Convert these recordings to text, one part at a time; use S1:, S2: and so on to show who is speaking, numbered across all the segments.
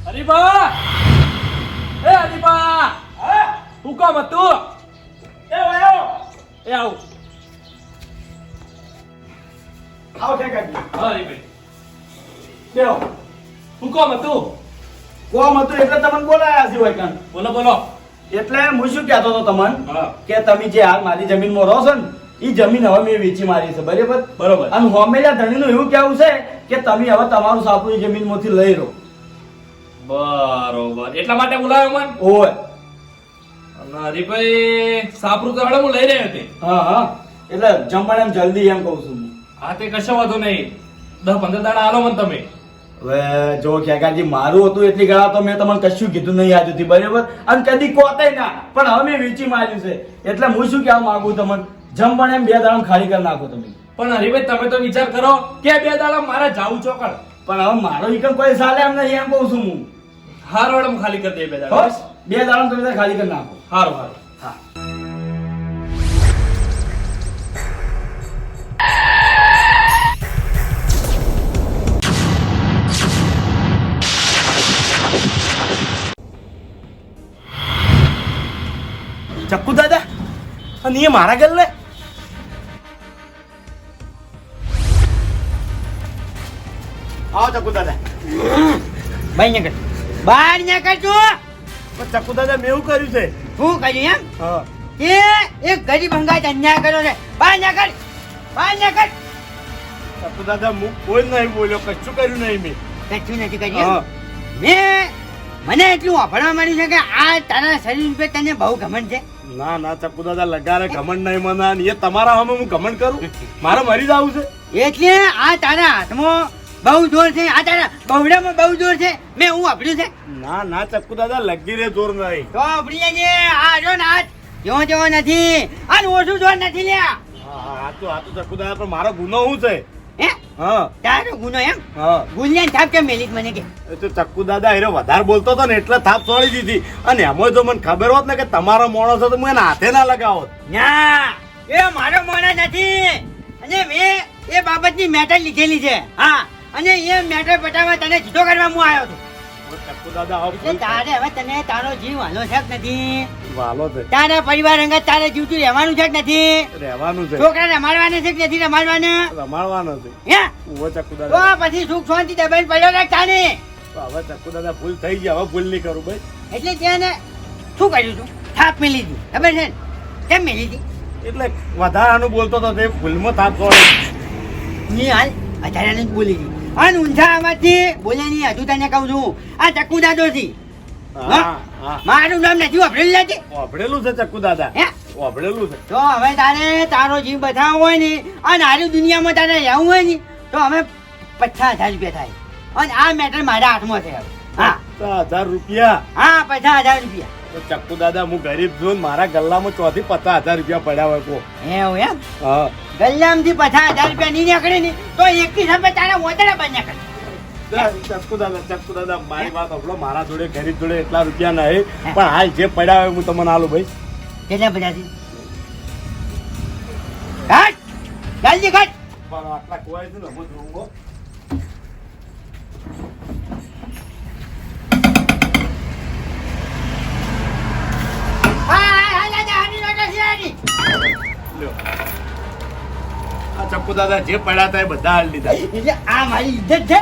S1: હરીબા એ હરીબા
S2: હા
S1: હું કામ હતું
S2: એ વાયો
S1: એ આવ
S2: આવો ઠેકાજી
S1: હરીભાઈ
S2: બેહો
S1: હું કામ હતું
S2: કોમ હતું એટલે તમને બોલાયા છે વૈકન
S1: બોલો બોલો
S2: એટલે હું શું કહેતો હતો તમને
S1: હા.
S2: કે તમે જે હાલ મારી જમીનમાં રહો છો ને એ જમીન હવે મેં વેચી મારી છે બરાબર
S1: બરોબર
S2: અને હોમેલા ધણીનું એવું કહેવું છે કે તમે હવે તમારું સાપુ એ જમીનમાંથી લઈ રહો
S1: બરોબર એટલા માટે બોલાવ્યો મને
S2: ઓય
S1: અને હરીભાઈ સાપરું તો હળે હું લઈ રહ્યો હતી
S2: હા હા એટલે જમણ એમ જલ્દી એમ કહું છું હું.
S1: હા તે કશો વાંધો નહીં 10-15 દાડા આલો મને તમે
S2: હવે જો ખેગાજી મારું હતું એટલી ગળા તો મેં તમને કશું કીધું નહીં આજ સુધી બરાબર અને કદી કોતે ના પણ હવે મેં વેચી માર્યું છે એટલે હું શું કહેવા માંગુ તમને જમણ એમ 2 દાડા ખાલી કરી નાખો તમે
S1: પણ હરીભાઈ તમે તો વિચાર કરો કે 2 દાડા મારે જાવું ચોકડ
S2: પણ હવે મારો ઈકમ કોઈ ચાલે એમ નહીં એમ કહું છું હું
S1: હાર વડમ ખાલી કરી દે 2 દાડા
S2: બસ 2 દાડા તમે ખાલી કરી નાખો
S1: હારું હારું
S2: હા
S3: ચક્કુ દાદા અને એ મારા ગેલ ને આવો ચક્કુ દાદા
S4: બહાર નીકળ બહાર નીકળ તું
S3: પણ ચક્કુ દાદા મેં એવું કર્યું છે
S4: શું કર્યું એમ
S3: હા
S4: એ એક ગરીબ અંગાત અન્યાય કર્યો છે બહાર નીકળ બહાર નીકળ
S3: ચક્કુ દાદા હું કોઈ નહીં બોલ્યો કશું કર્યું નહીં મેં
S4: કશું નથી કર્યું
S3: હા.
S4: મેં મને એટલું વાપરવા માંડ્યું છે કે આ તારા શરીર ઉપર તને બહુ ઘમંડ છે
S3: ના ના ચક્કુ દાદા લગારે ઘમંડ નહીં મને અને એ તમારા સામે હું ઘમંડ કરું મારે મરી જવું છે
S4: એટલે આ તારા હાથમાં બહુ જોર છે આ તારા બહુડામાં બહુ જોર છે મેં હું વાપર્યું છે
S3: ના ના ચક્કુ દાદા લગી રે જોર નહીં
S4: તો વાપરી જજે આ જો ને હાથ જેવો તેવો નથી આ ઓછું જોર નથી લ્યા
S3: હા તો ચક્કુ દાદા પણ મારો ગુનો શું છે
S4: હે
S3: હા
S4: તારો ગુનો એમ
S3: હા
S4: ગુલિયાન થાપ કે મેલિક મને કે
S3: એ તો ચક્કુ દાદા એ વધારે બોલતો હતો ને એટલે થાપ છોડી દીધી અને એમાં જો મને ખબર હોત ને કે તમારો માણસ હતો તો હું એને હાથે ના લગાવત
S4: ના એ મારો મોણા નથી અને મેં એ બાબતની મેટર લીધેલી છે હા અને એ મેટર પટાવવા તને જીતો કરવા હું આવ્યો છું
S3: ચક્કુ દાદા આવો
S4: એટલે તારે હવે તને તારો જીવ હાલો છે કે નથી
S3: વાલો છે
S4: તારા પરિવાર અંગત તારે જીવતું રહેવાનું છે કે નથી
S3: રહેવાનું છે
S4: છોકરા રમાડવાના છે કે નથી રમાડવાના
S3: રમાડવાનો છે
S4: હે
S3: ઉભો ચક્કુ
S4: તો
S3: દાદા
S4: પછી સુખ શાંતિ દબાઈ પડ્યો રાખ તાને
S3: તો હવે ચક્કુ દાદા ભૂલ થઈ ગઈ હવે ભૂલ નહીં કરું ભાઈ
S4: એટલે ત્યાં ને શું કર્યું તું થાપ મેલી હતી ખબર છે ને કેમ મેલી હતી
S3: એટલે વધારાનું બોલતો હતો તે ભૂલમાં થાપ છોડે
S4: ની હાલ અચાનક જ બોલી હતી અને ઊંઝા આવાથી બોલ્યા નહીં હજુ તને કહું છું આ ચક્કુ દાદો થી
S3: હા હા
S4: મારું નામ નથી વાપરેલું નથી
S3: વાપરેલું છે ચક્કુ દાદા
S4: હે
S3: વાપરેલું છે
S4: તો હવે તારે તારો જીવ બચાવવો હોય ને અને આરી દુનિયામાં તારે રહેવું હોય ને તો અમે 50,000 રૂપિયા થાય અને આ મેટર મારા હાથમાં છે હવે હા
S3: 50,000 રૂપિયા
S4: હા 50,000 રૂપિયા
S3: તો ચક્કુ દાદા હું ગરીબ છું ને મારા ગલ્લામાં ચોથી 50,000 રૂપિયા પડ્યા હોય કો
S4: એવું એમ
S3: હા
S4: ગલ્લામથી 50,000 રૂપિયા નહીં નીકળે ને તો 21 તારા મોતડા બન્યા કરે
S3: ચક્કુ દાદા મારી વાત સાંભળો મારા જોડે ગરીબ જોડે એટલા રૂપિયા નહીં પણ હાલ જે પડ્યા હોય હું તમને આલું ભાઈ
S4: કેટલા બધાથી કાટ જલ્દી કાટ
S3: પણ આટલા કોઈ છે ને હું જોઉં હો. લ્યો. આ ચક્કુ દાદા જે પડ્યા હતા એ બધા હાલ લીધા
S4: એટલે આ મારી ઇજ્જત છે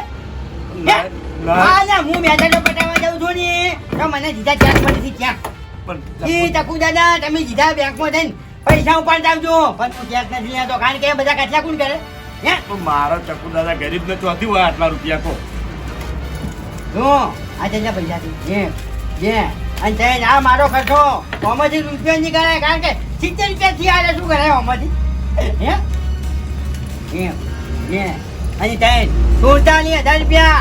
S3: ના, ના.
S4: હા ના હું મેદાનો પટાવવા જાઉં છું ને તો મને જીધા ચેક પડી ત્યાં
S3: પણ
S4: ઈ ટકુ દાદા તમે જીધા બેંકમાં જઈને પૈસા ઉપાડ આવજો પણ હું ચેક નથી લેતો કારણ કે એ બધા કચરા કોણ કરે હે
S3: પણ મારો ચક્કુ દાદા ગરીબ ને ચોથી હોય આટલા રૂપિયા કો
S4: જો આ તેના પૈસા છે જે અને તે આ મારો ખર્ચો આમાંથી રૂપિયા નહીં કરાય કારણ કે 70 રૂપિયા થી આલે શું કરાય આમાંથી હે અને તે 47,000 રૂપિયા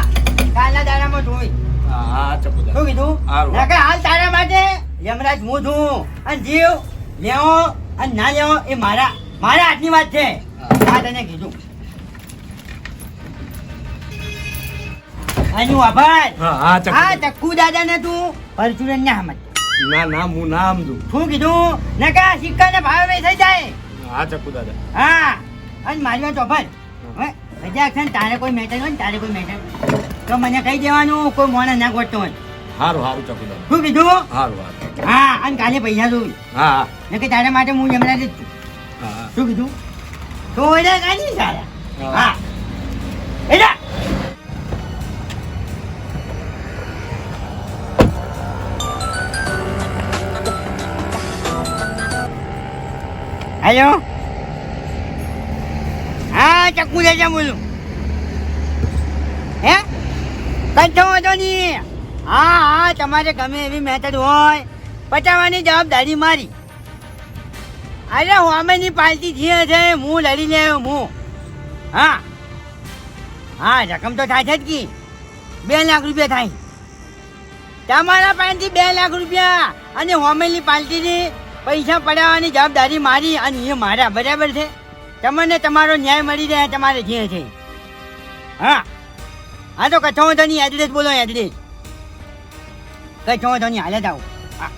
S4: કાલના દાડામાં જોઈ
S3: હા ચક્કુ દાદા
S4: શું કીધું
S3: હારું.
S4: નકર હાલ તારા માટે યમરાજ હું છું અને જીવ લેવો અને ના લેવો એ મારા હાથની વાત છે આ તને કીધું આનું આભાર
S3: હા ચક્કુ
S4: આ
S3: દાદા.
S4: ચક્કુ દાદા ને તું પરચુરન ના સમજ
S3: ના ના હું ના સમજુ
S4: શું કીધું નકા સિક્કા ને ભાવે થઈ જાય
S3: હા ચક્કુ દાદા
S4: હા અને મારી વાત ચોફર હવે હજાર છે ને તારે કોઈ મેટર હોય ને તારે કોઈ મેટર તો મને કહી દેવાનું કોઈ મોને ના ગોતતો હોય
S3: સારું સારું ચકુ દાદા
S4: શું કીધું
S3: સારું સારું
S4: હા અને કાલે પૈસા જોઈ
S3: હા હા
S4: ને કે તારા માટે હું જમણા જ છું
S3: હા
S4: શું કીધું તો ઓલા કાઢી સારા હા એલા હેલો હા ચક્કુ દાદા બોલું હે કંઠો વાંધો નહીં હા હા તમારે ગમે એવી મેથડ હોય પટાવવાની જવાબદારી મારી અરે હોમેની પાલટી જે છે હું લડી લેવો હું હા હા રકમ તો થાય છે જ કી 2 લાખ રૂપિયા થાય તમારા પાસેથી 2 લાખ રૂપિયા અને હોમેની પાલટીની પૈસા પડાવવાની જવાબદારી મારી અને એ મારા બરાબર છે તમને તમારો ન્યાય મળી રહે તમારે જે છે હા હા તો કચ્છો વાંધો નહીં એડ્રેસ બોલો એડ્રેસ કચ્છો વાંધો નહીં હાલે જાઓ હા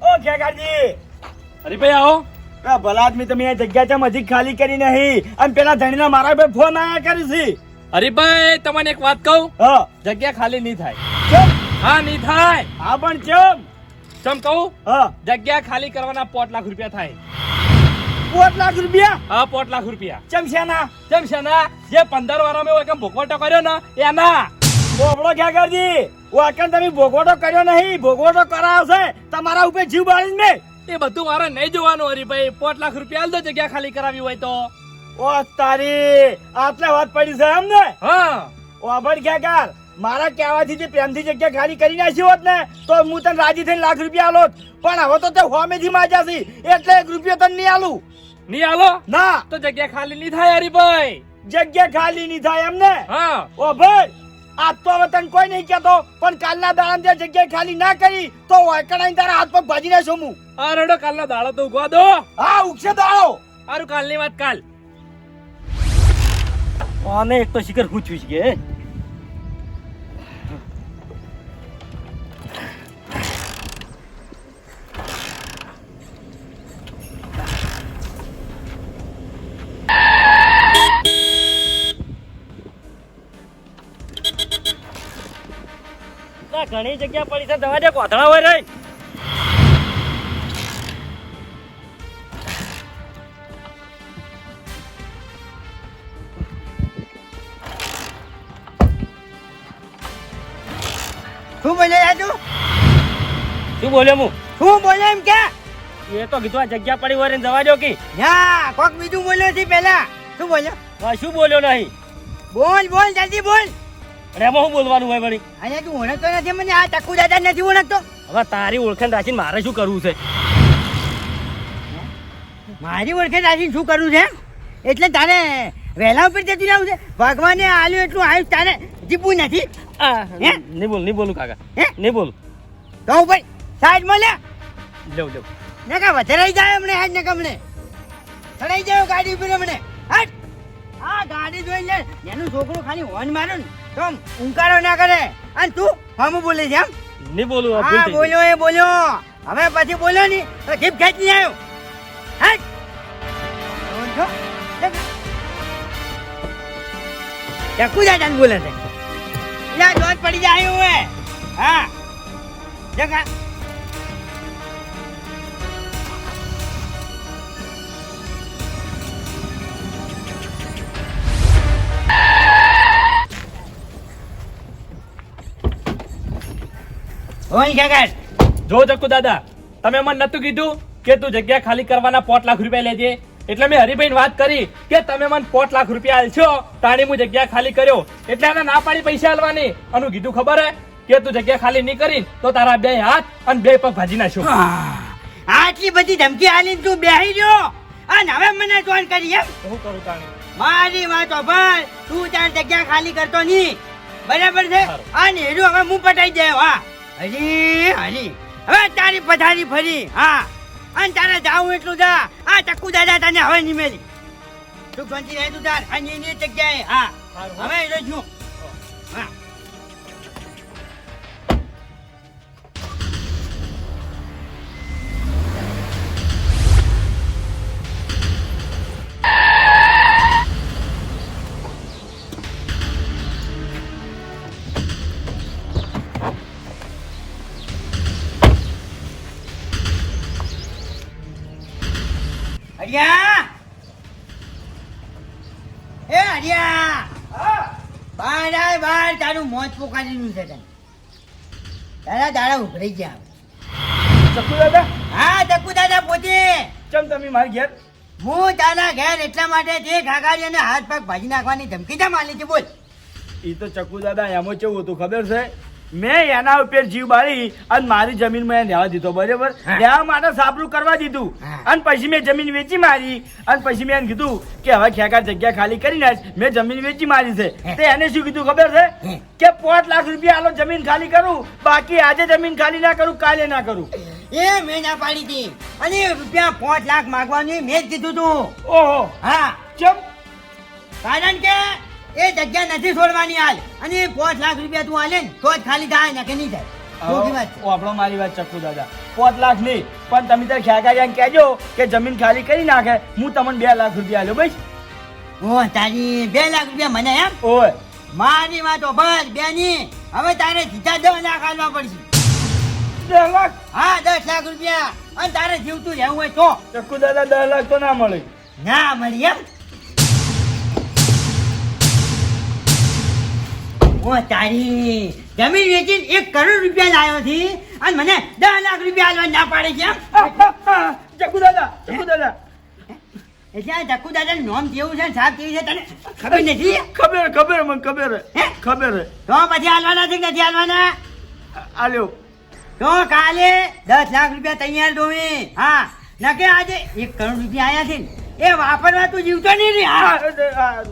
S2: ઓ ખેગાજી
S1: હરીભાઈ આવો
S2: ભલા આદમી તમે આ જગ્યા ચમ હજી ખાલી કરી નહીં અને પેલા ધણીના મારા ભાઈ ફોન આયા કરી છે
S1: હરીભાઈ તમને એક વાત કહું
S2: હા
S1: જગ્યા ખાલી નહીં થાય
S2: ચમ
S1: હા નહીં થાય
S2: હા પણ ચમ
S1: ચમ કહું
S2: હા
S1: જગ્યા ખાલી કરવાના 5 લાખ રૂપિયા થાય
S2: 5 લાખ રૂપિયા
S1: હા 5 લાખ રૂપિયા
S2: ચમ શેના
S1: જેમ છે ને જે 15 વારમાં હોય કેમ ભોગવટો કર્યો ને એના
S2: બોબડો ખેગાજી વાકન તમે ભોગવટો કર્યો નહીં ભોગવટો કરાવશે તમારા ઉપર જીવ બાળીને
S1: એ બધું મારે નહીં જોવાનું હરીભાઈ 5 લાખ રૂપિયા આલ દો જગ્યા ખાલી કરાવી હોય તો
S2: ઓ તારી આટલે વાત પડી છે એમ ને
S1: હા
S2: ઓબડ ખેગાર મારા કહેવાથી જે પ્રેમથી જગ્યા ખાલી કરી નાખી હોત ને તો હું તને રાજી થઈને લાખ રૂપિયા આલોત પણ હવે તો તે હોમેથી માજા છે એટલે 1 રૂપિયો તને નહીં આલું
S1: નહીં આલો
S2: ના
S1: તો જગ્યા ખાલી નહીં થાય હરીભાઈ
S2: જગ્યા ખાલી નહીં થાય એમ ને
S1: હા
S2: ઓ ભાઈ આજ તો હવે તને કોઈ નહીં કહેતો પણ કાલના દાડા જે જગ્યા ખાલી ના કરી તો વાયકડાઈ તારા હાથ પગ ભાજી નાખું હું
S1: આ રડો કાલનો દાડો તો ઉગવા દો
S2: હા ઉગશે દાડો
S1: સારું કાલની વાત કાલ
S2: આને એક તો શિખર પૂછ્યું છે કે ઘણી જગ્યા પડી છે દવા દે કોથળા હોય રે
S4: શું બોલ્યો યાર તું
S2: શું બોલ્યો હું
S4: શું બોલ્યો એમ કે
S2: એ તો કીધું આ જગ્યા પડી હોય ને દવા દો કે
S4: ના કોક બીજું બોલ્યો છે પેલા શું બોલ્યો
S2: શું બોલ્યો નહીં
S4: બોલ બોલ જલ્દી બોલ
S2: અને એમાં શું બોલવાનું હોય વળી
S4: અહીંયા તું ઓળખતો નથી મને આ ચક્કુ દાદા નથી ઓળખતો
S2: હવે તારી ઓળખાણ રાખીને મારે શું કરવું છે
S4: મારી ઓળખે રાખીને શું કરવું છે એટલે તારે વહેલા ઉપર જતું રહેવું છે ભગવાને આલ્યું એટલું આવ્યું તારે જીવવું નથી હે?
S2: નહીં બોલું કાકા
S4: હે?
S2: નહીં બોલું
S4: તો ભાઈ સાઈડમાં લે
S2: લેવું
S4: ને કા વધારાઈ જાય હમણે હાજ ને કમણે ચડાઈ જાય ગાડી ઉપર હમણે હટ આ ગાડી જોઈ લે એનું છોકરું ખાલી હોર્ન મારો ને તો આમ ઉંકારો ના કરે અને તું હમ બોલે છે એમ
S2: નહીં બોલું
S4: હા બોલ્યો એ બોલ્યો હવે પછી બોલ્યો ની તો જીભ ખેંચી આવ્યો હટ બોલ છો ચક્કુ દાદા બોલે છે યા જોત પડી જાય હવે હા જગા ઓય કાકા
S1: જો જક્કુ દાદા તમે મને નતું કીધું કે તું જગ્યા ખાલી કરવાના 5 લાખ રૂપિયા લેજે એટલે મેં હરીભાઈને વાત કરી કે તમે મને 5 લાખ રૂપિયા આલશો તાણી હું જગ્યા ખાલી કર્યો એટલે એને ના પાડી પૈસા આલવાની અનુ કીધું ખબર હે કે તું જગ્યા ખાલી નહીં કરી તો તારા 2 હાથ અને 2 પગ ભાજી નાખશું
S4: આટલી બધી ધમકી આલીને તું બેહી ગયો અને હવે મને જોઈન કરી એમ
S1: શું કરું તાણી
S4: મારી વાત ભાઈ તું તાર જગ્યા ખાલી કરતો નહીં બરાબર છે અને એનું હવે હું પટાઈ જાય હા હજી હજી હવે તારી પથારી ફરી હા અને તારે જાવું એટલું જા આ ચક્કુ દાદા તને હવે નહીં મેલી તું શાંતિ રહે તું તાર અને એની જગ્યાએ હા હવે એ છું હા હરિયા એ હરિયા બાર આય બાર તારું મોજ પોકારીનું છે તને તારા દાડા ઉભરાઈ ગયા
S2: ચક્કુ દાદા
S4: હા ચક્કુ દાદા પોતે
S2: ચમ તમે મારી ઘેર
S4: હું તારા ઘેર એટલા માટે જે ખાગાડી અને હાથ પગ ભાજી નાખવાની ધમકી જા માલી છે બોલ
S2: ઈ તો ચક્કુ દાદા એમાં કેવું હતું ખબર છે મેં એના ઉપર જીવ બાળી અને મારી જમીનમાં એને રહેવા દીધો બરાબર રહેવા માટે સાપરું કરવા દીધું
S4: હા.
S2: અને પછી મેં જમીન વેચી મારી અને પછી મેં એને કીધું કે હવે ખેકાર જગ્યા ખાલી કરી નાખ મેં જમીન વેચી મારી છે તે એને શું કીધું ખબર છે કે 5 લાખ રૂપિયા આલો જમીન ખાલી કરું બાકી આજે જમીન ખાલી ના કરું કાલે ના કરું
S4: એ મેં ના પાડી હતી અને રૂપિયા 5 લાખ માંગવાનું મેં જ કીધું તું
S2: ઓહો
S4: હા
S2: ચમ
S4: કારણ કે એ જગ્યા નથી છોડવાની હાલ અને 5 લાખ રૂપિયા તું હાલે ને તો જ ખાલી થાય ને કે નહીં થાય ખોટી વાત છે.
S2: આપણો મારી વાત ચક્કુ દાદા 5 લાખ નહીં પણ તમે તાર ખેકારિયાને કહેજો કે જમીન ખાલી કરી નાખે હું તમને 2 લાખ રૂપિયા આલ્યો ભાઈ
S4: ઓ તારી 2 લાખ રૂપિયા મને એમ
S2: ઓય
S4: મારી વાત બસ બેની હવે તારે સીધા 10 લાખ આલવા પડશે
S2: 10 લાખ
S4: હા 10 લાખ રૂપિયા અને તારે જીવતું રહેવું હોય તો
S2: ચક્કુ દાદા 10 લાખ તો ના મળે
S4: ના મળી એમ ઓ તારી જમીન વેચીને 1 કરોડ રૂપિયા લાવ્યો છે અને મને 10 લાખ રૂપિયા આલવા ના પાડે છે એમ
S2: ચક્કુ દાદા
S4: એટલે આ ચક્કુ દાદાનું નામ કેવું છે ને સાહેબ કેવી છે તને ખબર નથી
S2: ખબર મને ખબર
S4: હે?
S2: ખબર
S4: તો પછી હાલવાના છે કે નથી હાલવાના
S2: આલ્યો
S4: તો કાલે 10 લાખ રૂપિયા તૈયાર દોવી હા નકે આજે 1 કરોડ રૂપિયા આયા છે ને એ વાપરવા તું જીવતો નહીં રે હા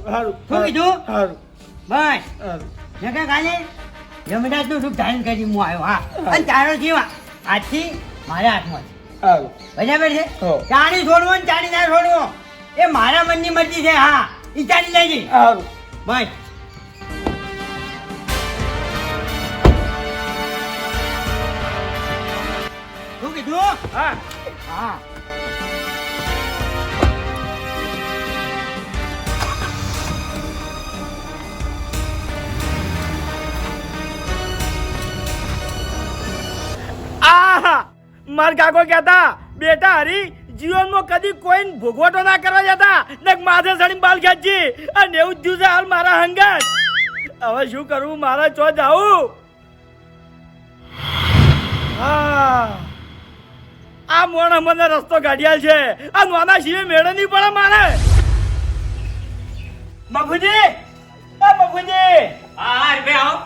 S2: હારું
S4: શું કીધું
S2: હારું
S4: બસ
S2: હારું
S4: નકે કાલે જમનાથનું રૂપ ધારણ કરી હું આવ્યો હા અને તારો જીવ આજથી મારા હાથમાં છે
S2: હારું
S4: બરાબર છે
S2: હો.
S4: ચાણી છોડવો ને ચાણી ના છોડવો એ મારા મનની મરજી છે હા ઈ ચાણી લેજે
S2: હારું
S4: બસ શું કીધું
S2: હા
S4: હા
S2: આહા માર કાકો કહેતા બેટા હરી જીવનમાં કદી કોઈને ભોગવટો ના કરવા જતા ને માથે સડી બાલ ખેંચી અને એવું જ થયું છે હાલ મારા હંગાત હવે શું કરવું મારે ચો જાવું હા આ મોણ મને રસ્તો કાઢ્યા છે આ નાના શિવે મેળો નહીં પડે મારે મફુજી મફુજી
S1: હા રે આવો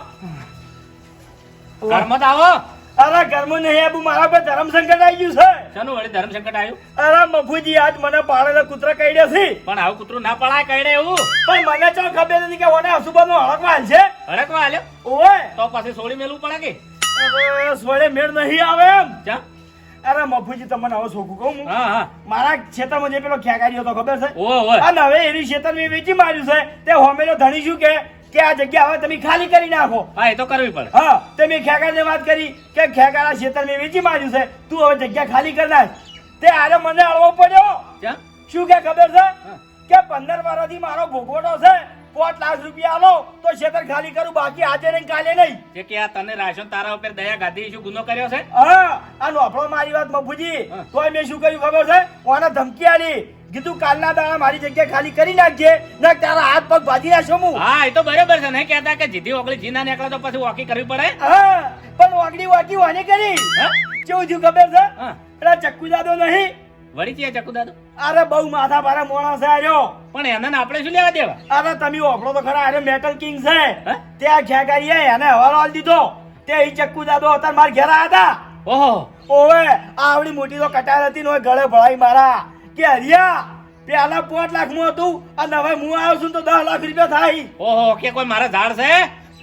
S1: ઘરમાં આવો
S2: અરે ઘરમાં નહીં આબુ મારા પર ધર્મ સંકટ આવી ગયું છે
S1: શાનું વળી ધર્મ સંકટ આવ્યું
S2: અરે મફુજી આજ મને પાળેલા કૂતરા કઈડ્યા છે
S1: પણ આવું કૂતરું ના પડાય કઈડે એવું
S2: પણ મને ચો ખબર નથી કે ઓને અસુબાનો હળકવા હાલ છે
S1: હરકવા હાલ્યો
S2: ઓય
S1: તો પછી સોળી મેલવું પડે કે
S2: અરે સોળે મેળ નહીં આવે એમ
S1: જા
S2: અરે મફુજી તમને હવે શોખું કહું હું
S1: હા હા
S2: મારા ખેતરમાં જે પેલો ખેકારી હતો ખબર છે
S1: ઓ ઓય
S2: અને હવે એની ખેતર મેં વેચી માર્યું છે તે હોમેલો ધણી શું કે આ જગ્યા હવે તમે ખાલી કરી નાખો
S1: હા એ તો કરવી પડે
S2: હા તે મેં ખેકારને વાત કરી કે ખેકારા ખેતર મેં વેચી માર્યું છે તું હવે જગ્યા ખાલી કરી નાખ તે આરે મને અળવો પડ્યો
S1: જા
S2: શું કે ખબર છે કે 15 વર્ષથી મારો ભોગવટો છે 5 લાખ રૂપિયા આલો તો ખેતર ખાલી કરું બાકી આજે નહીં કાલે નહીં
S1: જે કે આ તને રાશન તારા ઉપર દયા ગાધી શું ગુનો કર્યો છે
S2: હા આ નોફળો મારી વાત મફુજી
S1: હા.
S2: તોય મેં શું કર્યું ખબર છે ઓને ધમકી આલી કીધું કાલના દાડા મારી જગ્યા ખાલી કરી નાખજે ને તારા હાથ પગ ભાજી નાખશો હું
S1: હા એ તો બરોબર છે નહીં કહેતા કે જીધી ઓગળી જી ના નીકળે તો પછી વોકી કરવી પડે
S2: હા પણ વાગડી વાને કરી
S1: હા
S2: કેવું થયું ખબર છે
S1: હા
S2: પેલા ચક્કુ દાદો નહીં
S1: વળી છે ચકુ દાદુ
S2: અરે બહુ માથા ભારે માણસ છે આર્યો
S1: પણ એને ને આપણે શું લેવા દેવા
S2: અરે તમે ઓફળો તો ખરા આર્યો મેટલ કિંગ છે
S1: હા?
S2: ત્યાં ખેકારીએ એને હવાલો આલી દીધો તે ઈ ચક્કુ દાદો હતા માર ઘેર આયા હતા
S1: ઓહો
S2: ઓવે આવડી મોટી તો કટાર હતી ને ઓય ગળે ભળાઈ મારા કે હરિયા પેલા 5 લાખ માં હતું અને હવે હું આવ્યો છું તો 10 લાખ રૂપિયા થાય
S1: ઓહો કે કોઈ મારા ઝાડ છે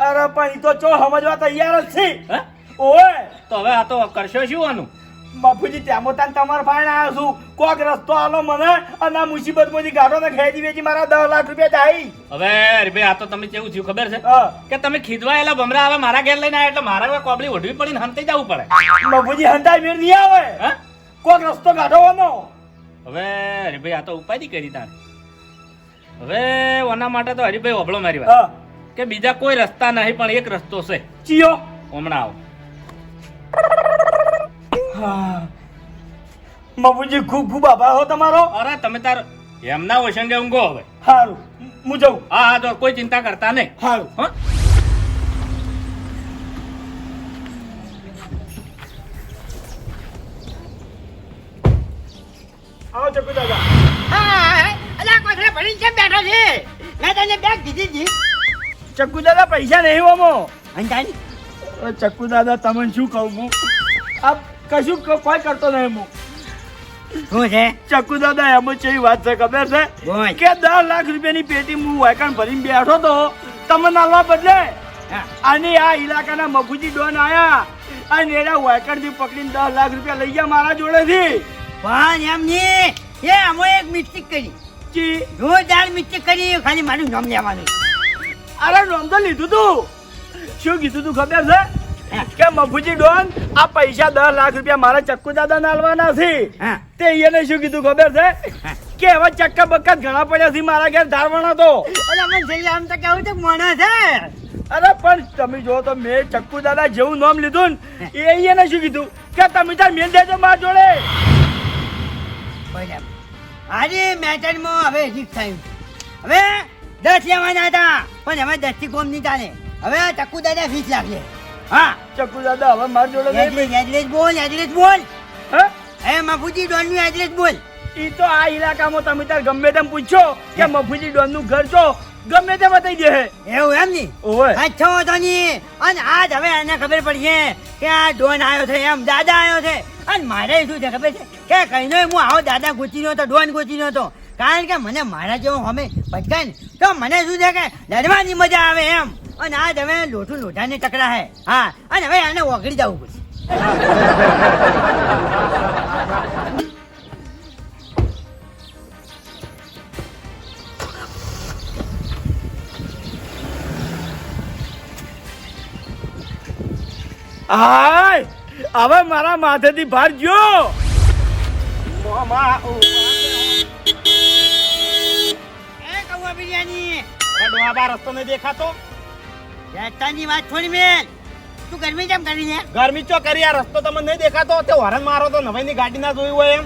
S2: અરે પણ ઈ તો ચો સમજવા તૈયાર જ છે
S1: હા?
S2: ઓવે
S1: તો હવે આ તો કરશો શું આનું
S2: બાપુજી ત્યાં તાન તમારા પાસે આવ્યો છું કોક રસ્તો આલો મને અને આ મુસીબત માંથી ગાડો ને ખેતી વેચી મારા 10 લાખ રૂપિયા થાય
S1: હવે અરે ભાઈ આ તો તમે કેવું થયું ખબર છે
S2: હા
S1: કે તમે ખીદવાયેલા ભમરા હવે મારા ઘેર લઈને આવ્યા એટલે મારા હવે કોબળી ઓઢવી પડીને હંતાઈ જવું પડે
S2: બાપુજી હંતાઈ મેળ નહીં આવે
S1: હા?
S2: કોક રસ્તો કાઢવાનો
S1: હવે હરિભાઈ આ તો ઉપાધિ કરી તારે હવે ઓના માટે તો હરિભાઈ ઓભળો મારી વાત
S2: હા
S1: કે બીજા કોઈ રસ્તા નહીં પણ એક રસ્તો છે
S2: ચિયો
S1: હમણાં આવો
S2: હા બાપુજી ખૂબ ખૂબ આભાર હો તમારો.
S1: અરે તમે તાર એમના વસંગે ઊંઘો હવે.
S2: સારું હું જાઉં.
S1: હા હા તો કોઈ ચિંતા કરતા નહીં.
S2: સારું.
S1: હો
S2: આવો ચકુ દાદા.
S4: હા અલા કોથળા ભરીને કેમ બેઠો છે? મેં તને બેગ દીધી હતી.
S2: ચકુ દાદા પૈસા નહીં હોમો.
S4: અંજાની
S2: ચકુ દાદા તમને શું કહું હું આ કશું કોઈ કરતો નહીં હું.
S4: શું છે?
S2: ચકુ દાદા એમ કેવી વાત છે ખબર છે
S4: બોલ.
S2: કે 10 લાખ રૂપિયાની પેટી હું વાયકાણ ભરીને બેઠો તો તમને નાલવા બદલે
S4: હા.
S2: અને આ ઇલાકાના મફુજી ડોન આયા અને એના વાયકાણથી પકડીને 10 લાખ રૂપિયા લઈ ગયા મારા જોડેથી.
S4: પણ એમ નહીં એ અમે એક મિસ્ટેક કરી.
S2: જી
S4: જોરદાર મિસ્ટેક કરી. ખાલી મારું નામ લેવાનું.
S2: અરે નામ તો લીધું તું. શું કીધું તું ખબર છે
S4: હા.
S2: કે મફુજી ડોન આ પૈસા 10 લાખ રૂપિયા મારા ચક્કુ દાદા નાલવાના છે.
S4: હા.
S2: તે એને શું કીધું ખબર છે કે હવે ચક્કા બક્કા ઘણા પડ્યા છે મારા ઘેર ધારવાના તો.
S4: અલા મને છેલ્લે આમ તો કેવું છે મોણા છે.
S2: અરે પણ તમે જો તો મેં ચક્કુ દાદા જેવું નામ લીધું ને એને શું કીધું કે તમે તાર મેલ દેજો મારા જોડે.
S4: બરાબર. આજે મેટરમાં હવે ઠીક થયું. હવે 10 લેવાના હતા પણ હવે 10 થી કોમ નહીં ચાલે. હવે ચક્કુ દાદા 20 લાખ લે. હા
S2: ચક્કુ દાદા હવે મારા જોડે નહીં.
S4: એડ્રેસ બોલ એડ્રેસ બોલ.
S2: હે?
S4: એ મફુજી ડોન નું એડ્રેસ બોલ.
S2: ઈ તો આ ઇલાકામાં તમે તાર ગમે તેમ પૂછો કે મફુજી ડોન નું ઘર છો ગમે તે બતાવી દે.
S4: એવું એમ નહીં?
S2: ઓય
S4: અચ્છો તો નહીં. અને આજ હવે એને ખબર પડી છે કે આ ડોન આવ્યો છે એમ દાદા આવ્યો છે. અને મારે શું છે ખબર છે કે કહીનો હું આવો દાદા ગોચીનો હતો ડોન ગોચીનો હતો. કારણ કે મને મારા જેવો અમે ભટકાય ને તો મને શું છે કે લડવાની મજા આવે એમ. અને આજ હવે લોઠું લોઢાને ટકરા હે. હા અને હવે એને ઓગળી જવું પડશે.
S2: હાય હવે મારા માથેથી ભાર ગયો.
S4: એ કૌવા બિરયાની
S3: ડોહાબા રસ્તો નહીં દેખાતો.
S4: રસ્તાની વાત થોડી મેલ. તું ગરમી કેમ કરી છે?
S3: ગરમી ચો કરી આ રસ્તો તમને નહીં દેખાતો તે હોરન મારો તો નવાઈની ગાડી ના જોયું હોય એમ.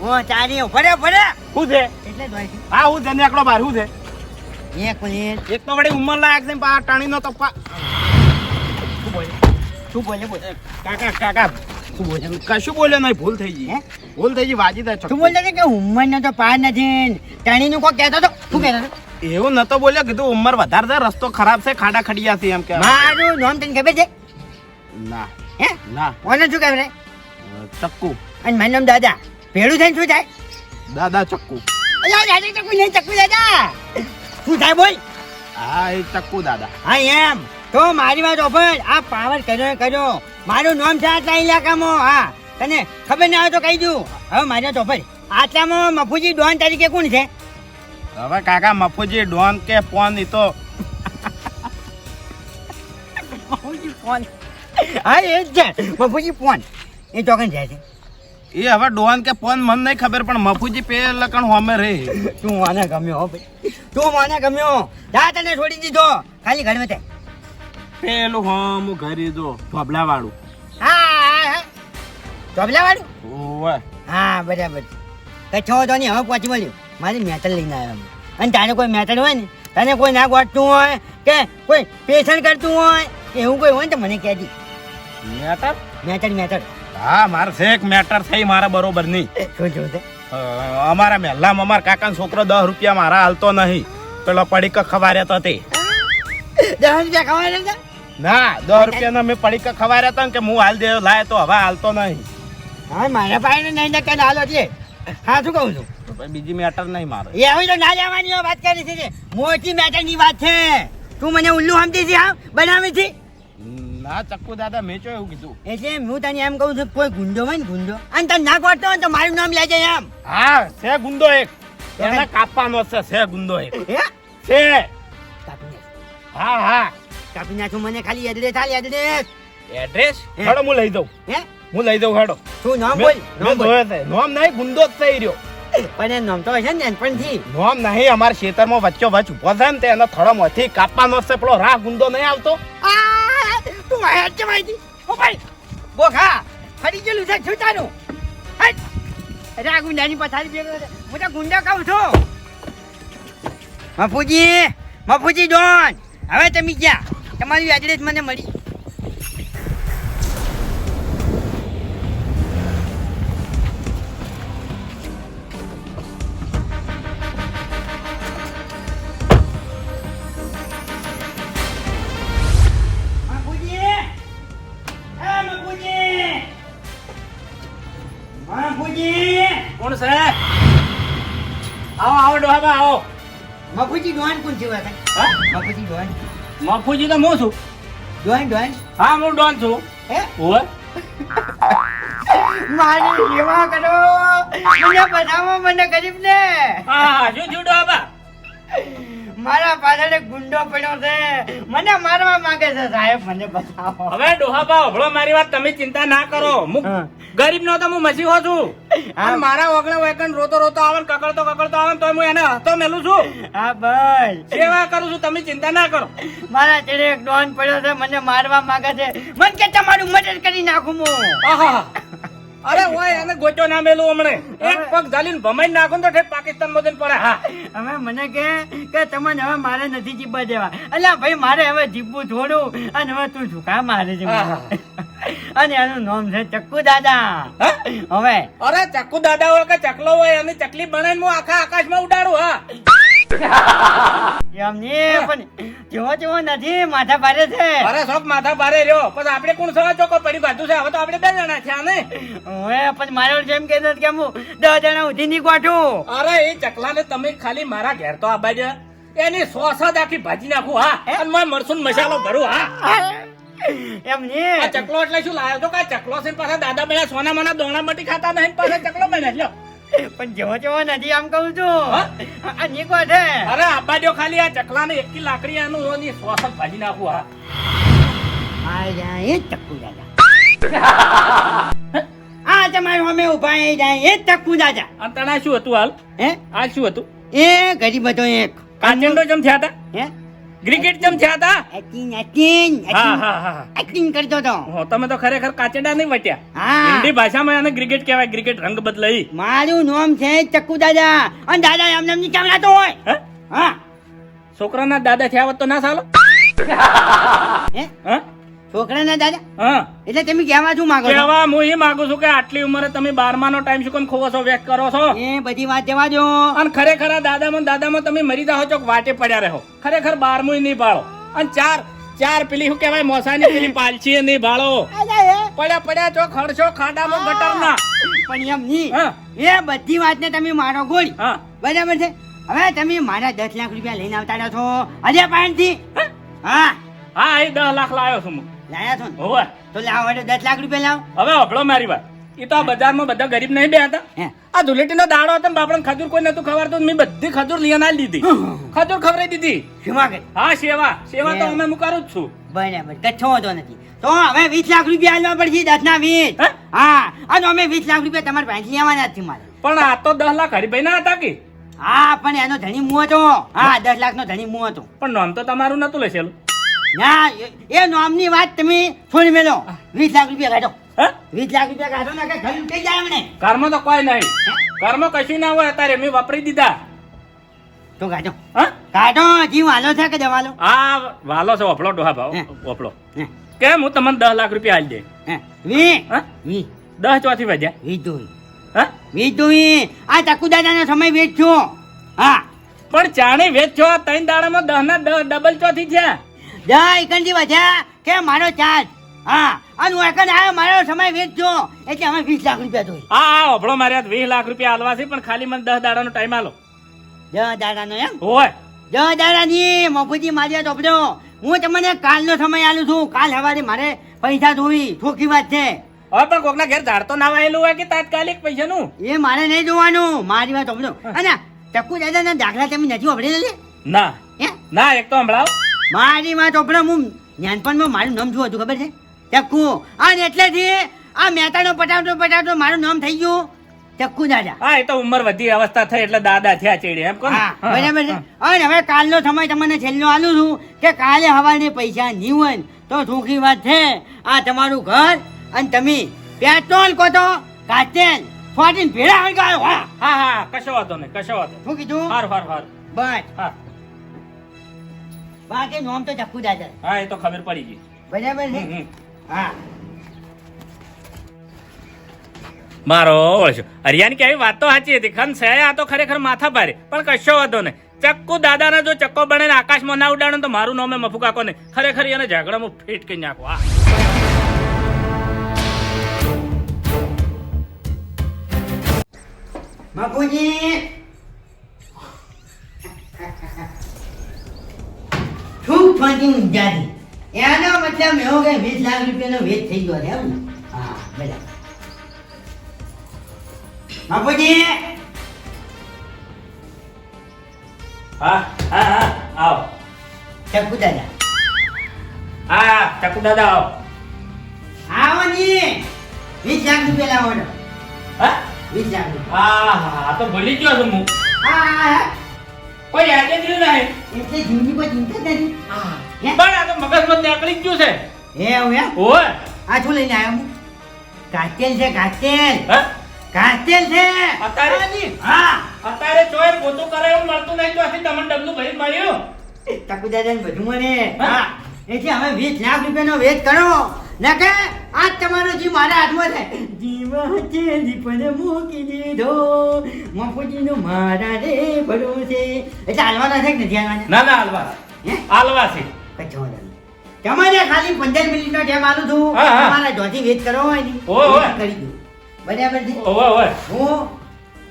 S4: ઓ ચારી ભરે ભરે
S3: શું છે?
S4: એટલે જોઈ છે.
S3: હા હું જને એકલો બહાર શું છે?
S4: એક મિનિટ.
S3: એક તો વળી ઉંમર લાયક છે પા ટાણી નો તપ્પા.
S4: શું બોલે બોલ.
S3: કાકા કાકા
S4: શું બોલે?
S3: કશું બોલ્યો નહીં ભૂલ થઈ ગઈ.
S4: હે?
S3: ભૂલ થઈ ગઈ વાજી દે
S4: તું બોલતો હતો કે ઉંમરનો તો પાર નથી. ટાણીનું કોઈ કહેતો હતો. શું કહેતો હતો?
S3: એવું નતો બોલ્યો કીધું ઉંમર વધારે છે રસ્તો ખરાબ છે ખાડા ખડિયા છે એમ કે
S4: મારું નામ તને ખબર છે?
S3: ના
S4: હે?
S3: ના
S4: ઓને શું ખબર છે?
S3: ચક્કુ
S4: અને મારું નામ દાદા. ભેળું થઈને શું થાય?
S3: દાદા ચક્કુ.
S4: અલા દાદા ચક્કુ નહીં ચક્કુ દાદા. શું થાય બોલ?
S3: હા એ ચક્કુ દાદા.
S4: હા એમ તો મારી વાત ઓફર આ પાવર કર્યો. મારું નામ છે આટલા ઇલાકામાં. હા તને ખબર ના હોય તો કહી દઉં. હવે મારી વાત ઓફર આટલામાં મફુજી ડોન તરીકે કોણ છે?
S3: હવે કાકા મફુજી ડોન કે પોન ઈ તો
S4: મફુજી ફોન. હા એ જ છે મફુજી ફોન. એ ચોકન જાય છે.
S3: એ હવે ડોન કે પોન મને નહીં ખબર પણ મફુજી પેલા કણ હોમે રે.
S4: તું મને ગમ્યો હો ભાઈ. તું મને ગમ્યો. જા તને છોડી દીધો. ખાલી ઘર માં
S3: પેલું હોમ ઘરે જો ભબલા વાળું.
S4: હા ચોબલા વાળું.
S3: ઓવે
S4: હા બરાબર. કચ્છો તો નહીં હવે પહોંચી મળ્યું. મારી મેટલ લઈને આવ્યો. અને તારે કોઈ મેટલ હોય ને તને કોઈ ના ગોઠતું હોય કે કોઈ પેશન્ટ કરતું હોય કે એવું કોઈ હોય ને તો મને કહેતી.
S3: Matter
S4: metal.
S3: હા મારે છે એક મેટર થઈ મારા બરોબર નહીં.
S4: શું જોયું છે?
S3: અમારા મહેલામાં અમારા કાકાનો છોકરો 10 રૂપિયા મારા હાલતો નહીં પેલો પડીક ખવાર્યા તો તે
S4: 10 રૂપિયા ખવાય છે?
S3: ના 10 રૂપિયાના મેં પડીક ખવાર્યા હતા ને કે હું હાલ દેવ લાય તો હવે હાલતો નહીં.
S4: હા મારા પાસે નહીં ટકા હાલો એટલે હા શું કહું છું
S3: તો પછી બીજી મેટર નહીં મારે.
S4: એ હવે તો ના લેવાની વાત કરી છે. મોટી મેટરની વાત છે. તું મને ઉલ્લુ સમજી છે? હા બનાવી છે.
S3: ના ચક્કુ દાદા મેં ચો એવું કીધું.
S4: એટલે હું તને એમ કહું છું કોઈ ગુંડો હોય ને ગુંડો અને તને ના ગોઠતો હોય તો મારું નામ લેજે એમ.
S3: હા છે ગુંડો એક એને કાપવાનો છે ગુંડો એક
S4: હે?
S3: છે.
S4: કાપી નાખ.
S3: હા હા
S4: કાપી નાખું. મને ખાલી એડ્રેસ હાલ એડ્રેસ.
S3: એડ્રેસ
S4: હે?
S3: હેડો હું લઈ દઉં.
S4: હે
S3: હું લઈ દઉં હેડો.
S4: શું નામ બોલ? નામ બોલ.
S3: જોયો છે નોમ નહીં ગુંડો જ થઈ રહ્યો.
S4: પણ એ નામ તો હશે ને નાનપણથી.
S3: નોમ નહીં અમારા ખેતરમાં વચ્ચો વચ ઉભો છે ને તે એનો થડોમાંથી કાપવાનો છે પેલો રાહ ગુંડો નહીં આવતો.
S4: આ, તું વાયા છે માહિતી. ઓ ભાઈ બોખા ફરી ગયેલું છે છૂટાનું. હટ. અરે આ ગુંડાની પથારી ભેગો છે. હું તો ગુંડા કહું છું. મફુજી ડોન, હવે તમે ગયા, તમારી એડ્રેસ મને મળી.
S1: કોણ છે? આવો આવો ડોહાબા આવો.
S4: મફુજી ડોન કોણ છે?
S1: હા?
S4: મફુજી ડોન
S1: મફુજી તો હું છું.
S4: ડોન
S1: હા હું ડોન છું.
S4: હે
S1: ઓય
S4: મારી સેવા કરો, મને બતાવો, મને ગરીબ ને.
S1: હા શું થયું ડોહાબા?
S4: મારા પાછળ એક ગુંડો પડ્યો છે, મને મારવા માંગે છે સાહેબ, મને બતાવો.
S1: હવે ડોહાબા હભળો મારી વાત, તમે ચિંતા ના કરો. હું
S4: હા.
S1: ગરીબ નો તો હું મસીહો છું.
S4: હા.
S1: અને મારા ઓગણે વેકન રોતો રોતો આવે ને કકડતો આવે ને તોય હું એને હસતો મેલું છું.
S4: હા ભાઈ,
S1: સેવા કરું છું, તમે ચિંતા ના કરો.
S4: મારા ચેડે એક ડોન પડ્યો છે, મને મારવા માંગે છે, મને કે તમારું મર્ડર કરી નાખું હું.
S1: આહા. અરે ઓય એને ગોચો ના મેલું હમણે એક પગ ઝાલીને ભમાઈ નાખું તો ઠેઠ પાકિસ્તાન મોદન પડે. હા
S4: હવે મને કે તમને હવે મારે નથી જીવવા દેવા. અલ્યા ભાઈ, મારે હવે જીવવું થોડું, અને હવે તું શું કામ મારે છે મને?
S1: આહા.
S4: અને એનું નામ છે ચક્કુ દાદા.
S1: હા?
S4: હવે
S1: અરે ચક્કુ દાદા હોય કે ચકલો હોય અને ચકલી બનાવીને હું આખા આકાશમાં ઉડાડું. હા
S4: એમની પણ જેવો જેવો નથી, માથા ભારે છે.
S1: અરે શોખ માથા ભારે રહ્યો, પછી આપણે કોણ સવા ચોકો પડી ગાધું છે. હવે તો આપણે 2 જણા છે ને.
S4: હવે પણ મારો જેમ કહેતો કે હું 10 જણા ઉધી ની ગોઠું.
S1: અરે એ ચકલાને તમે ખાલી મારા ઘેર તો આબાજ એની સોસદ આખી ભાજી નાખું. હા અને મેં મરસું મસાલો ભરું. હા
S4: એમની
S1: આ ચકલો એટલે શું લાવ્યો તો? કા ચકલો છે ને પાછા દાદા બેના સોના માના દોણા મટી ખાતા નહીં, પાછા ચકલો બને લ્યો.
S4: પણ જેવો જેવો નથી આમ કહું છું.
S1: હા?
S4: આ નીકો છે.
S1: અરે આબાજો ખાલી આ ચકલાને એકી લાકડી આનું ઓની સોસદ ભાજી નાખું. હા
S4: આ જાય એ ચક્કુ દાદા. આ તમારું અમે ઉભા એ જાય એ ચક્કુ દાદા.
S1: અને તને શું હતું હાલ?
S4: હે
S1: આ શું હતું?
S4: એ ગરીબ હતો એક.
S1: કાચંડો જમ થયા હતા?
S4: હે
S1: ક્રિકેટ જમ થયા હતા? હા હા હા
S4: એક્ટિંગ કરતો હતો.
S1: હો, તમે તો ખરેખર કાચંડા નહીં વટ્યા.
S4: હા,
S1: હિન્દી ભાષામાં એને ક્રિકેટ કહેવાય. ક્રિકેટ રંગ બદલાઈ.
S4: મારું નામ છે ચક્કુ દાદા, અને દાદા એમ નામની ચામડાતો હોય.
S1: હે?
S4: હા
S1: છોકરાના દાદા થયા હોત તો ના ચાલો?
S4: હે
S1: હા
S4: છોકરાના દાદા
S1: હા
S4: એટલે તમે કહેવા શું માંગો છો?
S1: કહેવા હું એ માંગુ છું કે આટલી ઉંમરે તમે 12મા ટાઈમ શું કેમ ખોવો છો, વેક કરો છો?
S4: એ બધી વાત જવા દો.
S1: અને ખરેખર આ દાદામાં તમે મરી જાઓ છો, વાટે પડ્યા રહો. ખરેખર 12મું નહીં બાળો. અને ચાર પેલી શું કહેવાય મોસાની પેલી પાલછી નહીં બાળો. પડ્યા છો ખડશો ખાડામાં ગટરના.
S4: પણ એમ નહીં,
S1: હા
S4: એ બધી વાતને તમે મારો ગોળી.
S1: હા
S4: બરાબર છે. હવે તમે મારા 10 લાખ રૂપિયા લઈને આવતા રહ્યા છો હજાર પાંચથી. હા
S1: હા એ 10 લાખ લાવ્યો છું હું.
S4: લાયા છો ને?
S1: હોવે.
S4: તો લાવો એટલે 10 લાખ રૂપિયા લાવો.
S1: હવે હભળો મારી વાત. એ તો આ બજારમાં બધા ગરીબ નહીં બે હતા.
S4: હે
S1: આ ધૂળેટીનો દાડો હતો ને બાપડાને ખજૂર કોઈ નતું ખવડાવતું, મેં બધી ખજૂર લઈને આલી દીધી. ખજૂર ખવડાવી દીધી.
S4: શું કરે?
S1: હા સેવા તો અમે હું કરું જ છું.
S4: બરાબર, કચ્છો હોતો નથી. તો હવે 20 લાખ રૂપિયા આલવા પડશે, 10 ના 20.
S1: હે?
S4: હા, અને અમે 20 લાખ રૂપિયા તમારા પાસેથી લેવાના જ છે મારે.
S1: પણ આ તો 10 લાખ હરીભાઈ ના હતા કે?
S4: હા, પણ એનો ધણી મું હતો. હા, 10 લાખ નો ધણી મું હતો.
S1: પણ નામ તો તમારું નતું લેશેલું.
S4: ના, એ નામની વાત તમે છોડી મેલો. 20 લાખ રૂપિયા કાઢો.
S1: હે?
S4: 20 લાખ રૂપિયા કાઢો ને કે ઘર લૂંટાઈ જાય અમને.
S1: ઘરમાં તો કોઈ નહીં. ઘરમાં કશું ના હોય અત્યારે, મેં વાપરી દીધા.
S4: તો કાઢો.
S1: હા
S4: કાઢો, જીવ વાલો છે કે દવાલો?
S1: આ વાલો છે વફલો ડોહા ભાવ
S4: હે.
S1: વફલો.
S4: હે,
S1: કેમ હું તમને 10 લાખ રૂપિયા આલી દે?
S4: હે. વી.
S1: હા
S4: વી.
S1: 10 ચોથી વધ્યા?
S4: વી દોઈ.
S1: હા
S4: વી દોઈ. આ ચક્કુ દાદાનો સમય વેચજો. હા.
S1: પણ ચાણી વેચો 3 દાડામાં 10 ના ડબલ ચોથી છે.
S4: જય એકંજી વધ્યા કે મારો ચાર્જ. હા, અને હું એકંદ આવ્યો, મારો સમય વેચજો એટલે અમે 20 લાખ રૂપિયા દોઈ.
S1: હા વફલો મારે 20 લાખ રૂપિયા આલવા છે, પણ ખાલી મને 10 દાડાનો ટાઈમ આલો.
S4: જય દાદાનો એમ?
S1: હોય
S4: જય દાદાની મફુજી મારી ટોપડો. હું તમને કાલનો સમય આલું છું. કાલ સવારે મારે પૈસા જોવી, ચોખ્ખી વાત છે.
S1: હવે પણ કોકના ઘેર ઝાડ તો ના વાયેલું હોય કે તાત્કાલિક પૈસાનું?
S4: એ મારે નહીં જોવાનું, મારી વાત ટોપડો. અને ચક્કુ દાદાના દાખલા તમે નથી વાપરેલા લે?
S1: ના
S4: હે?
S1: ના એક તો હમણાં
S4: મારી વાત ટોપડો, હું નાનપણમાં મારું નામ શું હતું ખબર છે? ચક્કુ. અને એટલેથી આ મહેતાનો પટાવતો મારું નામ થઈ ગયું ચક્કુ દાદા.
S1: હા એ તો ઉંમર વધી અવસ્થા થઈ એટલે દાદા થયા ચેડે એમ કોણ?
S4: હા, બરાબર છે. અને હવે કાલનો સમય તમને છેલ્લો આલું છું કે કાલે હવાને પૈસા નહીં હોય ને તો ચોખ્ખી વાત છે, આ તમારું ઘર અને તમે પેટ્રોલ કો તો કાચેલ ફાટીને ભેળા આવી ગયો હા
S1: હા હા કશો વાંધો નહીં કશો વાંધો
S4: શું કીધું
S1: હાર હાર હાર
S4: બસ
S1: હા
S4: બાકી નોમ તો ચક્કુ દાદા
S1: હા એ તો ખબર પડી ગઈ
S4: બરાબર છે
S1: હમ, હમ.
S4: હા
S1: મારો ઓળશો હરિયાની કેવી વાત તો સાચી હતી ખન છે આ તો ખરેખર માથા ભારે પણ કશો વાંધો નહીં ચક્કુ દાદાને જો ચક્કો બને આકાશમાં ના ઉડાડો તો મારું નામે મફુ કાકો નહીં ખરેખર એને ઝઘડામાં ફીટ કરી નાખો હા
S4: બાપુજી ખૂબ ફાટી ઊંઝાથી એનો મતલબ એવો કે 20 લાખ રૂપિયાનો વેચ થઈ ગયો છે એમ ને હા બરાબર બાપુજી
S1: હા હા હા આવો
S4: ચક્કુ દાદા
S1: હા ચક્કુ દાદા આવો
S4: આવો ની 20 લાખ રૂપિયા લાવો ને
S1: હા
S4: 20 લાખ રૂપિયા
S1: હા હા તો ભૂલી ગયો છું હું
S4: હા
S1: કોઈ યાદ જ રહ્યું નહીં
S4: એટલે જિંદગી કોઈ ચિંતા જ નથી હે?
S1: પણ આ તો મગજમાં નીકળી જ ગયું છે
S4: એવું એમ
S1: ઓય
S4: આ શું લઈને આવ્યો હું કાચેલ છે કાચેલ
S1: હા
S4: કાચેલ છે
S1: અત્યારે
S4: હા
S1: અત્યારે ચોય પોતું કરે એવું મળતું નહીં તો આથી તમને ડબલું ભરી માર્યું
S4: ચક્કુ દાદાને બધું મને
S1: હા.
S4: હા એટલે હવે 20 લાખ રૂપિયાનો વેચ કરો ના કે આજ તમારો જીવ મારા હાથમાં છે જીવ હથેળી પર મૂકી દીધો મફુજીનો મારા રે ભરોસે એટલે હાલવાના છે કે નથી હાલવાના
S1: ના ના હાલવા
S4: હે
S1: હાલવા છે
S4: કચ્છો તમારે ખાલી 15 મિનિટનો ટાઈમ આલું છું
S1: હા, હા.
S4: તમારા જોથી વેચ કરો હોય ને
S1: ઓય, ઓય.
S4: કરી દઉં બરાબર છે
S1: ઓવે ઓવે
S4: હું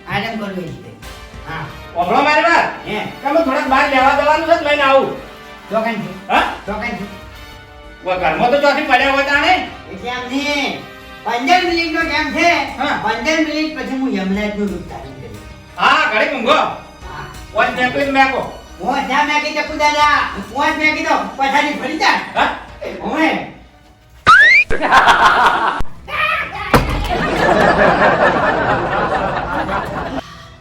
S4: આરામ કરું એ રીતે હા
S1: ઓભળો મારી વાત
S4: હે
S1: તમે થોડાક બહાર લેવા જવાનું છે તો લઈને આવું
S4: ચોકાન છે
S1: હા
S4: ચોકાન છે
S1: કોઈ ઘરમાં તો ચોથી પડ્યા હોય તાણે
S4: એટલે આમ ને 15 મિનિટનો ટાઈમ છે
S1: હા.
S4: 15 મિનિટ પછી હું યમરાજનું રૂપ ધારણ કરીશ
S1: હા ઘડી મૂંગો
S4: હા
S1: વોચ મેકલીને મેકો
S4: હું જા મેકી ચક્કુ દાદા હું મેકી દો પછાડી ફરી જા
S1: હા
S4: હવે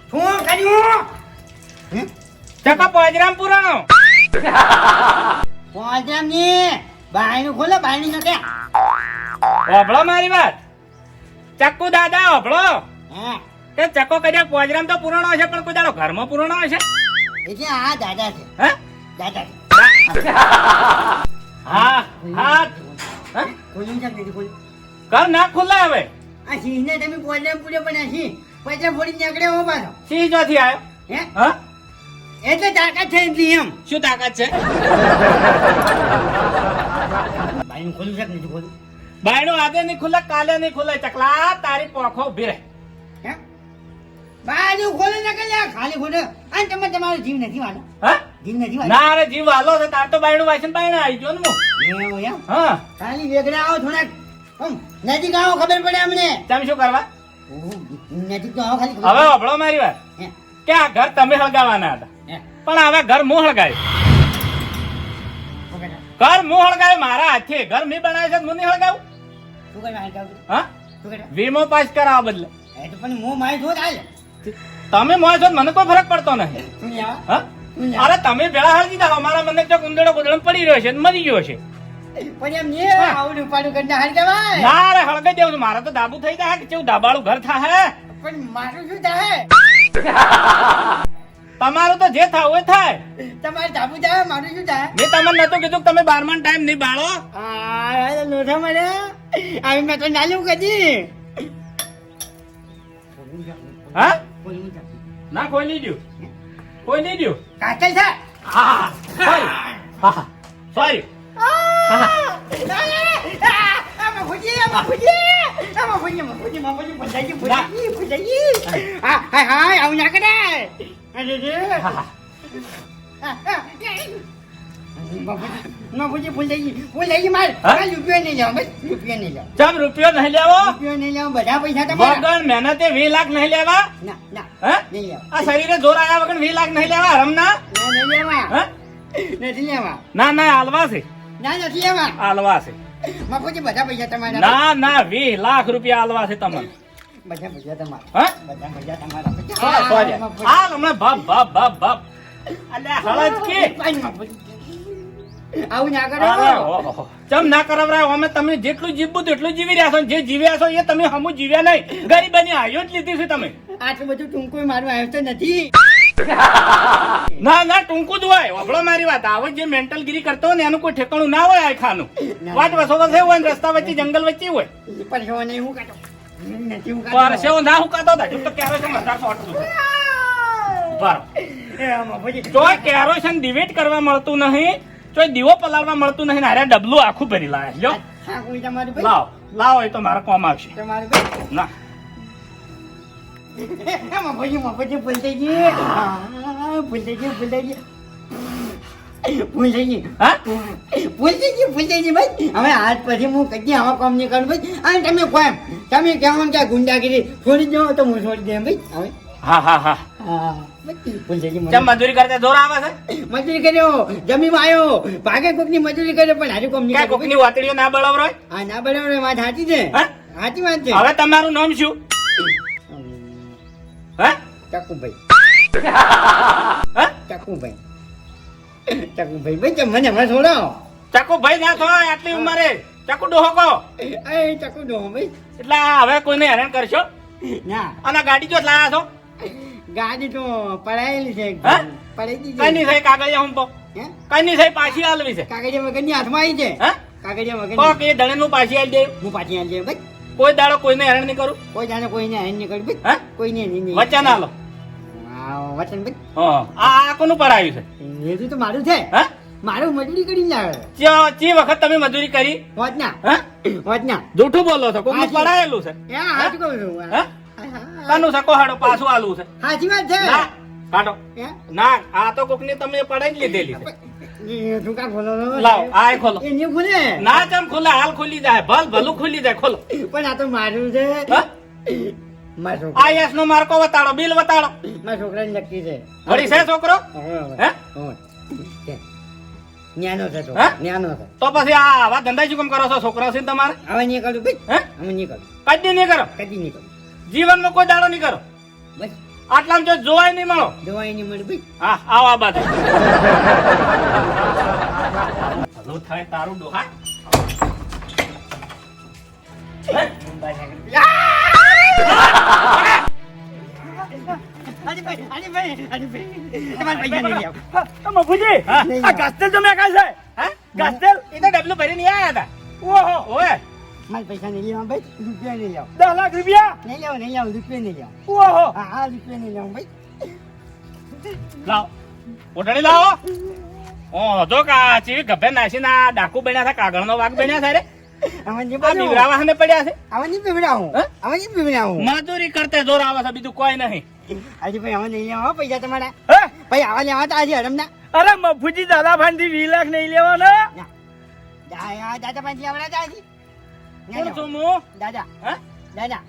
S4: શું કર્યું
S1: ચકો પોજરામ પુરાણો
S4: પોજામ ની બાયણું ખોલો બાયણી નો કે
S1: ઓભળો મારી વાત ચક્કુ દાદા ઓભળો
S4: હા
S1: કે ચકો કદાચ પોજરામ તો પુરાણો હશે પણ કોઈ દાડો ઘરમાં પુરાણો હશે
S4: એટલે આ દાદા છે
S1: હે
S4: દાદા છે
S1: હા હા હા?
S4: ખોલ્યું છે કે નથી ખોલ્યું
S1: ઘર ના ખુલ્લા હવે
S4: આ સિંહને તમે પોજામ પૂર્યો પણ આ સિંહ પૈસા ફોડી નીકળે હો પાછો
S1: સિંહ ચોથી આવ્યો
S4: હે
S1: હા
S4: એટલે તાકાત છે એટલી એમ
S1: શું તાકાત છે
S4: બાયણું ખોલ્યું છે કે નથી ખોલ્યું
S1: બાયણું આજે નહીં ખુલ્લે કાલે નહીં ખુલ્લે ચકલા તારી પોખો ઉભી રહે
S4: હે બાયણું ખોલે ના કે ખાલી ખોલે અને તમે તમારો જીવ નથી વાળો
S1: હા
S4: જીવ નથી વાળો
S1: ના અરે જીવ હાલો છે તાર તો બાયણું વાંચીને બાયણે આવી ગયો ને હું
S4: એવું એમ
S1: હા
S4: ખાલી વેગડા આવો થોડાક આમ નજીક આવો ખબર પડે અમને
S1: તમે શું કરવા
S4: નજીક તો આવો ખાલી
S1: હવે અભળો મારી વાત
S4: હે
S1: કે આ ઘર તમે હળગાવાના હતા
S4: હે
S1: પણ હવે ઘર હું હળગાવ્યું
S4: શું કરે
S1: ઘર હું હળગાવ્યું મારા હાથે ઘર મેં બનાવ્યું છે હું નહીં હળગાવું
S4: શું કરે મારી કાવ
S1: હા
S4: શું કરે
S1: વીમો પાસ કરાવવા બદલે
S4: એ તો પણ હું મારી જોત આલે
S1: તમે મોય છો મને કોઈ ફરક પડતો નથી
S4: શું લેવા
S1: હા અરે તમે ભેળા હળગી દો અમારા મને જો ઉંદરડો ગોદડો પડી રહ્યો છે ને મરી ગયો છે
S4: પણ એમ ને આવડું ઉપાડું કરીને હાલ કહેવાય
S1: ના રે હળગાઈ દેવું મારે તો દાબુ થઈ જાય કે કેવું દાબાળું ઘર થાય
S4: પણ મારું શું થાય
S1: તમારું તો જે થાય એ થાય
S4: તમારે ધાબુ થાય મારું શું થાય
S1: મેં તમને નતું કીધું કે તમે 12 ટાઈમ નહીં બાળો
S4: આ લોઠા મને આવી મેં તો નાલું કદી
S1: હા ના કોઈ નહીં દઉં કોઈ નહીં દઉં
S4: કાચલ છે
S1: હા સોરી હા સોરી
S4: આવું ના કરે ફૂલ થઈ ગઈ માર રૂપિયો નહીં જાવ બસ રૂપિયો નહીં જાવ
S1: ચમ રૂપિયો નહીં લેવો
S4: રૂપિયો નહીં જાવ બધા પૈસા તમારા
S1: વગર મહેનતે 20 લાખ નહીં લેવા
S4: ના ના
S1: હે
S4: નહીં લેવા
S1: આ શરીરે જોર આવ્યા વગર 20 લાખ નહીં લેવા રમના
S4: ના નહીં લેવા
S1: હે
S4: નથી લેવા
S1: ના ના હાલવા છે
S4: ના નથી લેવા
S1: હાલવા છે
S4: બાપુજી બધા પૈસા તમારા
S1: ના ના 20 લાખ રૂપિયા હાલવા છે તમને
S4: બધા પૈસા તમારા
S1: હે
S4: બધા પૈસા તમારા
S1: સોરી હાલ હમણાં બાપ બાપ બાપ બાપ અલ્યા હળજ કે
S4: આવું ના
S1: અરે,
S4: કરો
S1: ઓહો. ચમ ના કરાવરાય અમે તમે જેટલું જીવવું તેટલું જીવી રહ્યા છો ને જે જીવ્યા છો એ તમે હમુ જીવ્યા નહીં ગરીબાની આયો જ લીધી છે તમે
S4: આટલું બધું ટૂંકું મારું આવ્યું તો નથી
S1: ના ના ટૂંકું જ હોય વફળો મારી વાત આવો જે મેન્ટલ ગીરી કરતો હોય ને એનું કોઈ ઠેકાણું ના હોય આ ખાનું વાત વસો વસે હોય ને રસ્તા વચ્ચે જંગલ વચ્ચે હોય
S4: પરસેવો નહીં હું કાઢો નથી હું કાઢો
S1: પરસેવો ના હુકાતો હતા તો કેરોસીન મજાક સોટતું છે બરાબર
S4: એ આમાં પછી
S1: તોય કેરોસીન ડિવેટ કરવા મળતું નહીં તોય દીવો પલાળવા મળતું નહીં ને હારે ડબલું આખું ભરી લાયા જો
S4: હા કોઈ તમારું ભાઈ
S1: લાવો લાવો એ તો મારા કોમ આવશે
S4: તમારું ભાઈ
S1: ના
S4: મફજી ભૂલ થઈ ગઈ ભૂલ થઈ ગઈ ભૂલ થઈ ગઈ ભૂલ થઈ ગઈ
S1: હા
S4: ભૂલ થઈ ગઈ ભાઈ હવે આજ પછી હું કદી આવા કામ નહીં કરું ભાઈ અને તમે કોમ તમે કહેવાનું કે ગુંડાગીરી છોડી દો તો હું છોડી દે ભાઈ હવે
S1: હા હા હા
S4: હા ભૂલ થઈ ગઈ
S1: ચમ મજૂરી કરતા જોર આવે છે
S4: મજૂરી કર્યો જમીમાં આવ્યો ભાગે કોકની મજૂરી કર્યો પણ હારી કોમ નહીં
S1: ક્યાં કોકની વાતડીઓ ના બળવરો
S4: હા ના બરાબર વાત સાચી છે
S1: હા?
S4: સાચી વાત છે
S1: હવે તમારું નામ શું હે
S4: ચકુભાઈ
S1: હે
S4: ચકુભાઈ ચકુભાઈ ભાઈ તમે મને હમણાં છોડો
S1: ચાકુ ભાઈ ના થોય આટલી ઉંમરે ચાકુ ડોહો કહો
S4: એ ચકુ દો ભાઈ
S1: એટલે આ હવે કોઈને હેરાન કરશો
S4: ના
S1: અને ગાડી જો લાયા છો
S4: ગાડી તો પડાયેલી છે
S1: હા?
S4: પડાઈ
S1: કઈ
S4: દીધી
S1: નહીં થઈ કાગળિયા હું તો
S4: હે
S1: કઈ નહીં થઈ પાછી આલવી છે
S4: કાગળિયા વગરની હાથમાં આવી છે
S1: હે
S4: કાગળિયા
S1: કોક
S4: વગરની
S1: એ દળે નું પાછી આલી દે
S4: હું પાછી આવી ભાઈ
S1: કોઈ દાડો કોઈને હેરાન નહીં કરું
S4: કોઈ જાણે કોઈને હેન નહીં કર્યું
S1: હે
S4: ભાઈ કોઈને નહીં
S1: વચન આલો
S4: વચન ભાઈ
S1: હા આ કોનું પડાયું છે
S4: એ તો મારું છે
S1: હે
S4: મારું મજૂરી કરીને લાવે
S1: ચી વખત તમે મજૂરી કરી
S4: હોજના
S1: હે
S4: હોજના
S1: જૂઠું બોલો છો કોકનું
S4: હાચી.
S1: પડાયેલું છે
S4: એ હાચું કહું છું
S1: હે કાનું સકો હાડો પાછું આલવું છે
S4: સાચી વાત છે
S1: ના કાઢો
S4: હે?
S1: ના આ તો કોકની તમે પડાઈ જ લીધેલી છે
S4: એ તું કાં ખોલો છો?
S1: લાવો આ ખોલો
S4: એ નહીં ખુલે
S1: ના ચમ ખુલે હાલ ખુલી જાય ભલ ભલું ખુલી જાય ખોલો
S4: પણ આ તો મારું છે
S1: હા?
S4: મારા છોકરા
S1: આ યસ નો માર્કો બતાડો બિલ બતાડો
S4: મારા છોકરાની નક્કી છે
S1: વળી છે છોકરો હે?
S4: ન્યાનો છે તો
S1: હે?
S4: ન્યાનો છે
S1: તો પછી આ આવા ધંધા શું કેમ કરો છો છોકરા છે ને તમારે
S4: હવે નહીં કરું ભાઈ
S1: હે?
S4: હવે નહીં કરું
S1: કદી નહીં કરો
S4: કદી નહીં કરું
S1: જીવનમાં કોઈ દાડો નહીં કરો
S4: બસ
S1: આટલામાં જો જોવાય નહીં મળો
S4: દવાઈ નહીં મળી ભાઈ
S1: હા આવો આ બાજુ ભલું થાય તારું ડોહા
S4: હરીભાઈ, હરીભાઈ, હરીભાઈ. તમારા પૈસા નહીં લેવા.
S1: મફુજી
S4: આ
S1: ગાસ્તેલ તો મેં કાઢ છે હે ગાસ્તેલ એ તો ડબલું ભરીને આયા હતા ઓહો ઓએ
S4: મારા પૈસા નહીં લેવા ભાઈ રૂપિયા નહીં લેવા
S1: 10 લાખ રૂપિયા
S4: નહીં લેવા નહીં લેવા રૂપિયા નહીં લેવા
S1: ઓહો
S4: હા હા રૂપિયા નહીં લેવા ભાઈ
S1: લાવો ઓઢણી લાવો ઓ જો કા ચીવી ગભે નાસીને આ ડાકુ બન્યા હતા કાગળનો વાઘ બન્યા છે રે
S4: આમાં નહીં
S1: આ બીવરાવા સામે પડ્યા છે
S4: આમાં નહીં પીવડાવું
S1: હે?
S4: આમાં નહીં પીવડાવું
S1: મજૂરી કરતે જોર આવે છે બીજું કોઈ નહીં
S4: આજે ભાઈ આમાં નહીં લેવા હો પૈસા તમારા
S1: હે?
S4: ભાઈ આવા લેવા તો આજે હરમના
S1: અરે મફુજી દાદા ભાંડી 20 લાખ નહીં લેવાના
S4: દાદા પાંચી આવડા દાદી
S1: કોણ છું હું
S4: દાદા
S1: હે?
S4: દાદા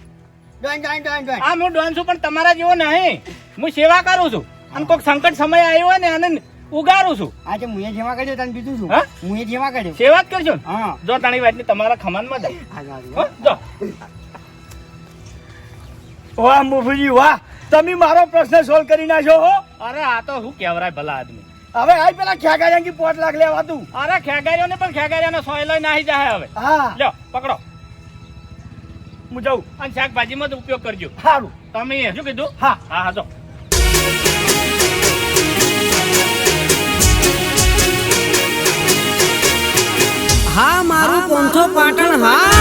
S4: ડોન ડોન ડોન ડોન
S1: હા હું ડોન છું પણ તમારા જેવો નહીં હું સેવા કરું છું અને કોઈક સંકટ સમય આવ્યો હોય ને આને ઉગારું છું
S4: આજે મુએ જેવા કર્યો તને કીધું છું
S1: હે?
S4: મુએ જેવા કર્યો
S1: સેવા જ કરજો ને.
S4: હા
S1: જો તાણી વાતની તમારા ખમાનમાં દે
S4: હા
S1: જો
S3: વાહ મુફુજી વાહ તમે મારો પ્રશ્ન સોલ્વ કરી નાખ્યો હો
S1: અરે આ તો શું કેવરાય ભલા આદમી
S3: હવે આજ પેલા ખ્યાગારિયાંગી 5 લાખ લેવા તું
S1: અરે ખેગારીઓ ને પણ ખેગારીઓનો સોયલો નાહી જાય હવે
S3: હા
S1: લ્યો પકડો
S3: હું જાઉં
S1: અને શાકભાજીમાં જ ઉપયોગ કરજો
S3: સારું
S1: તમે શું કીધું
S3: હા
S1: હા હા જો
S5: હા મારું પોંથો પાટણ હા